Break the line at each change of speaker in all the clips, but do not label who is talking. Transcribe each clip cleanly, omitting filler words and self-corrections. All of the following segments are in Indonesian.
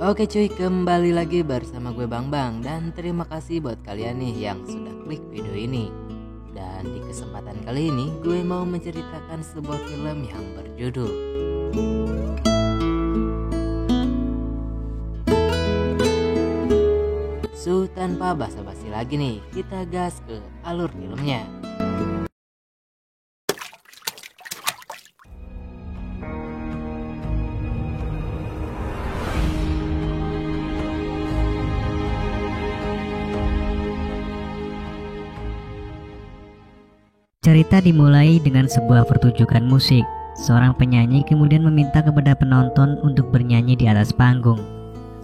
Oke cuy, kembali lagi bersama gue Bang Bang. Dan terima kasih buat kalian nih yang sudah klik video ini. Dan di kesempatan kali ini gue mau menceritakan sebuah film yang berjudul Tanpa basa-basi lagi nih, kita gas ke alur filmnya.
Cerita dimulai dengan sebuah pertunjukan musik. Seorang penyanyi kemudian meminta kepada penonton untuk bernyanyi di atas panggung.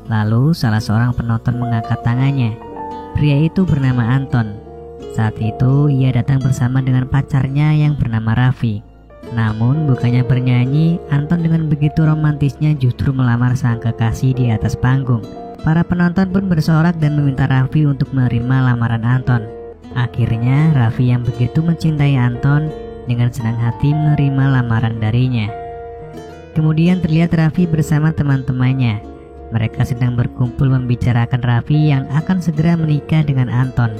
Lalu salah seorang penonton mengangkat tangannya. Pria itu bernama Anton. Saat itu ia datang bersama dengan pacarnya yang bernama Raffi. Namun bukannya bernyanyi, Anton dengan begitu romantisnya justru melamar sang kekasih di atas panggung. Para penonton pun bersorak dan meminta Raffi untuk menerima lamaran Anton. Akhirnya Raffi yang begitu mencintai Anton dengan senang hati menerima lamaran darinya. Kemudian terlihat Raffi bersama teman-temannya. Mereka sedang berkumpul membicarakan Raffi yang akan segera menikah dengan Anton.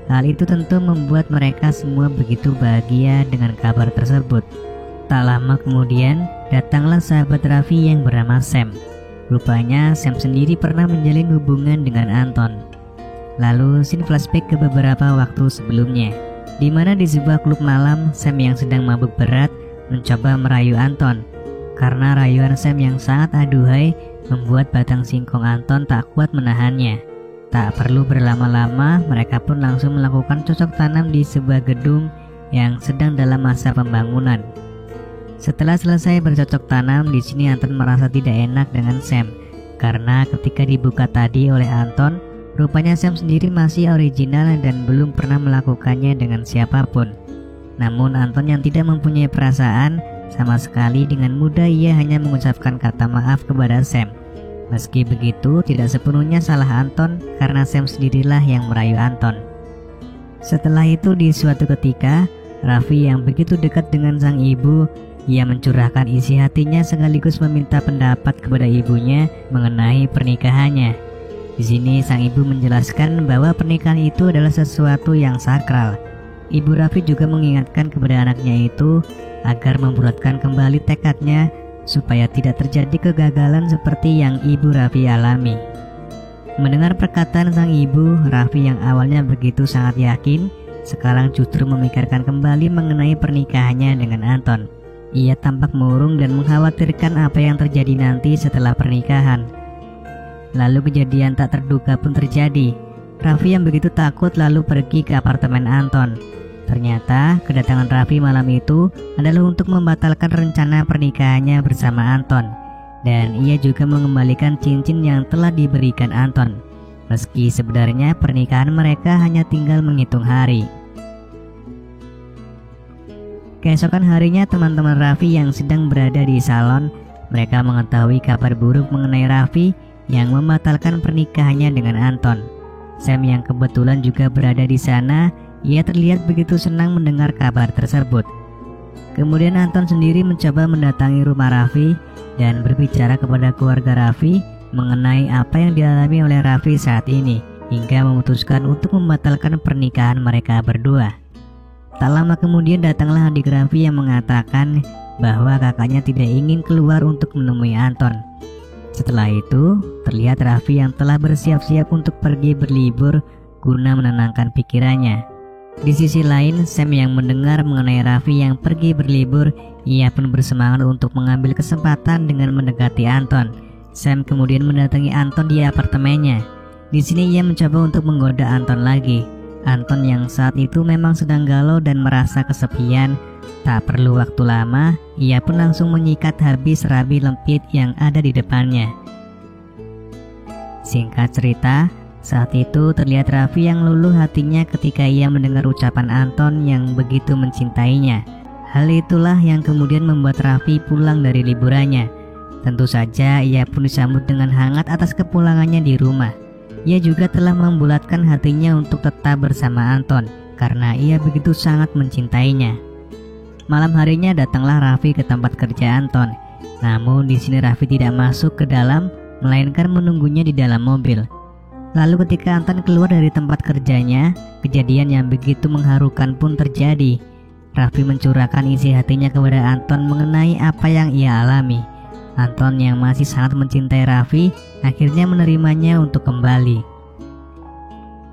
Hal itu tentu membuat mereka semua begitu bahagia dengan kabar tersebut. Tak lama kemudian datanglah sahabat Raffi yang bernama Sam. Rupanya Sam sendiri pernah menjalin hubungan dengan Anton. Lalu scene flashback ke beberapa waktu sebelumnya, di mana di sebuah klub malam Sam yang sedang mabuk berat mencoba merayu Anton. Karena rayuan Sam yang sangat aduhai membuat batang singkong Anton tak kuat menahannya. Tak perlu berlama-lama, mereka pun langsung melakukan cocok tanam di sebuah gedung yang sedang dalam masa pembangunan. Setelah selesai bercocok tanam, di sini Anton merasa tidak enak dengan Sam karena ketika dibuka tadi oleh Anton, rupanya Sam sendiri masih original dan belum pernah melakukannya dengan siapapun. Namun Anton yang tidak mempunyai perasaan, sama sekali dengan mudah ia hanya mengucapkan kata maaf kepada Sam. Meski begitu, tidak sepenuhnya salah Anton karena Sam sendirilah yang merayu Anton. Setelah itu di suatu ketika, Raffi yang begitu dekat dengan sang ibu, ia mencurahkan isi hatinya sekaligus meminta pendapat kepada ibunya mengenai pernikahannya. Di sini sang ibu menjelaskan bahwa pernikahan itu adalah sesuatu yang sakral. Ibu Raffi juga mengingatkan kepada anaknya itu agar membulatkan kembali tekadnya supaya tidak terjadi kegagalan seperti yang ibu Raffi alami. Mendengar perkataan sang ibu, Raffi yang awalnya begitu sangat yakin, sekarang justru memikirkan kembali mengenai pernikahannya dengan Anton. Ia tampak murung dan mengkhawatirkan apa yang terjadi nanti setelah pernikahan. Lalu kejadian tak terduga pun terjadi. Raffi yang begitu takut lalu pergi ke apartemen Anton. Ternyata kedatangan Raffi malam itu adalah untuk membatalkan rencana pernikahannya bersama Anton. Dan ia juga mengembalikan cincin yang telah diberikan Anton. Meski sebenarnya pernikahan mereka hanya tinggal menghitung hari. Keesokan harinya teman-teman Raffi yang sedang berada di salon, mereka mengetahui kabar buruk mengenai Raffi yang membatalkan pernikahannya dengan Anton. Sam yang kebetulan juga berada di sana, ia terlihat begitu senang mendengar kabar tersebut. Kemudian Anton sendiri mencoba mendatangi rumah Raffi dan berbicara kepada keluarga Raffi mengenai apa yang dialami oleh Raffi saat ini, hingga memutuskan untuk membatalkan pernikahan mereka berdua. Tak lama kemudian datanglah adik Raffi yang mengatakan bahwa kakaknya tidak ingin keluar untuk menemui Anton. Setelah itu, terlihat Raffi yang telah bersiap-siap untuk pergi berlibur guna menenangkan pikirannya. Di sisi lain, Sam yang mendengar mengenai Raffi yang pergi berlibur, ia pun bersemangat untuk mengambil kesempatan dengan mendekati Anton. Sam kemudian mendatangi Anton di apartemennya. Di sini ia mencoba untuk menggoda Anton lagi. Anton yang saat itu memang sedang galau dan merasa kesepian. Tak perlu waktu lama, ia pun langsung menyikat habis rabi lempit yang ada di depannya. Singkat cerita, saat itu terlihat Raffi yang luluh hatinya ketika ia mendengar ucapan Anton yang begitu mencintainya. Hal itulah yang kemudian membuat Raffi pulang dari liburannya. Tentu saja ia pun disambut dengan hangat atas kepulangannya di rumah. Ia juga telah membulatkan hatinya untuk tetap bersama Anton karena ia begitu sangat mencintainya. Malam harinya datanglah Raffi ke tempat kerja Anton. Namun di sini Raffi tidak masuk ke dalam melainkan menunggunya di dalam mobil. Lalu ketika Anton keluar dari tempat kerjanya, kejadian yang begitu mengharukan pun terjadi. Raffi mencurahkan isi hatinya kepada Anton mengenai apa yang ia alami. Anton yang masih sangat mencintai Raffi akhirnya menerimanya untuk kembali.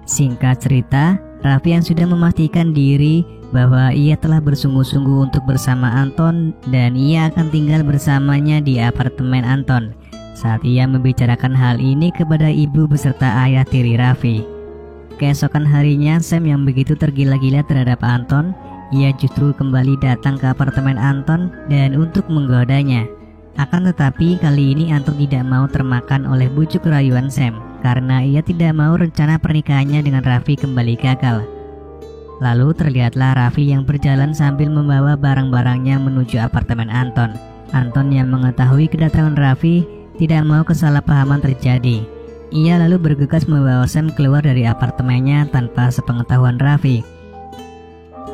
Singkat cerita, Raffi yang sudah memastikan diri bahwa ia telah bersungguh-sungguh untuk bersama Anton dan ia akan tinggal bersamanya di apartemen Anton. Saat ia membicarakan hal ini kepada ibu beserta ayah tiri Raffi. Keesokan harinya, Sam yang begitu tergila-gila terhadap Anton, ia justru kembali datang ke apartemen Anton dan untuk menggodanya. Akan tetapi kali ini Anton tidak mau termakan oleh bujuk rayuan Sam karena ia tidak mau rencana pernikahannya dengan Raffi kembali gagal. Lalu terlihatlah Raffi yang berjalan sambil membawa barang-barangnya menuju apartemen Anton. Anton yang mengetahui kedatangan Raffi tidak mau kesalahpahaman terjadi. Ia lalu bergegas membawa Sam keluar dari apartemennya tanpa sepengetahuan Raffi.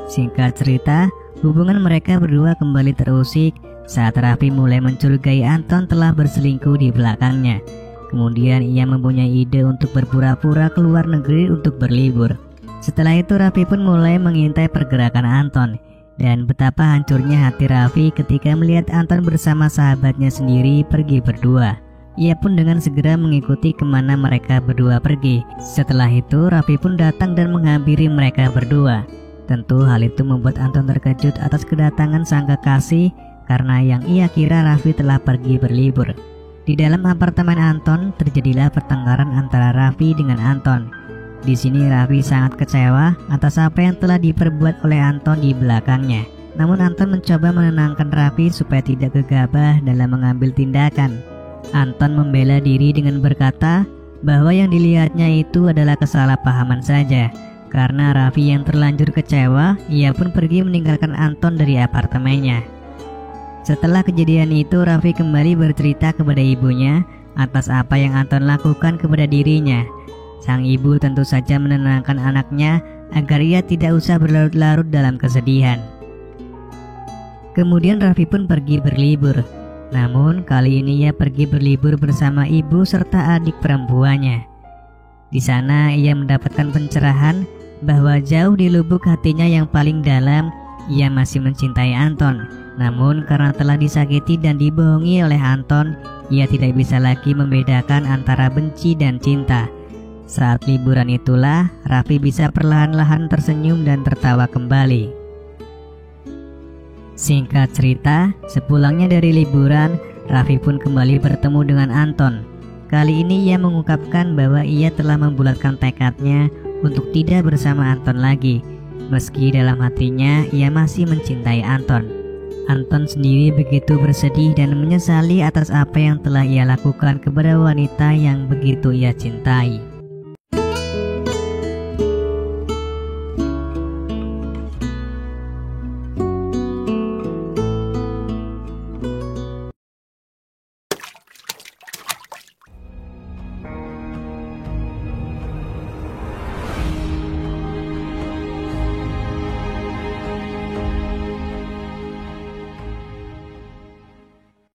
Singkat cerita, hubungan mereka berdua kembali terusik saat Raffi mulai mencurigai Anton telah berselingkuh di belakangnya. Kemudian ia mempunyai ide untuk berpura-pura keluar negeri untuk berlibur. Setelah itu Raffi pun mulai mengintai pergerakan Anton. Dan betapa hancurnya hati Raffi ketika melihat Anton bersama sahabatnya sendiri pergi berdua. Ia pun dengan segera mengikuti kemana mereka berdua pergi. Setelah itu Raffi pun datang dan menghampiri mereka berdua. Tentu hal itu membuat Anton terkejut atas kedatangan sang kekasih karena yang ia kira Raffi telah pergi berlibur. Di dalam apartemen Anton terjadilah pertengkaran antara Raffi dengan Anton. Di sini Raffi sangat kecewa atas apa yang telah diperbuat oleh Anton di belakangnya. Namun Anton mencoba menenangkan Raffi supaya tidak gegabah dalam mengambil tindakan. Anton membela diri dengan berkata bahwa yang dilihatnya itu adalah kesalahpahaman saja. Karena Raffi yang terlanjur kecewa, ia pun pergi meninggalkan Anton dari apartemennya. Setelah kejadian itu, Raffi kembali bercerita kepada ibunya atas apa yang Anton lakukan kepada dirinya. Sang ibu tentu saja menenangkan anaknya agar ia tidak usah berlarut-larut dalam kesedihan. Kemudian Raffi pun pergi berlibur. Namun kali ini ia pergi berlibur bersama ibu serta adik perempuannya. Di sana ia mendapatkan pencerahan bahwa jauh di lubuk hatinya yang paling dalam ia masih mencintai Anton. Namun karena telah disakiti dan dibohongi oleh Anton, ia tidak bisa lagi membedakan antara benci dan cinta. Saat liburan itulah Raffi bisa perlahan-lahan tersenyum dan tertawa kembali. Singkat cerita, sepulangnya dari liburan, Raffi pun kembali bertemu dengan Anton. Kali ini ia mengungkapkan bahwa ia telah membulatkan tekadnya untuk tidak bersama Anton lagi. Meski dalam hatinya ia masih mencintai Anton. Anton sendiri begitu bersedih dan menyesali atas apa yang telah ia lakukan kepada wanita yang begitu ia cintai.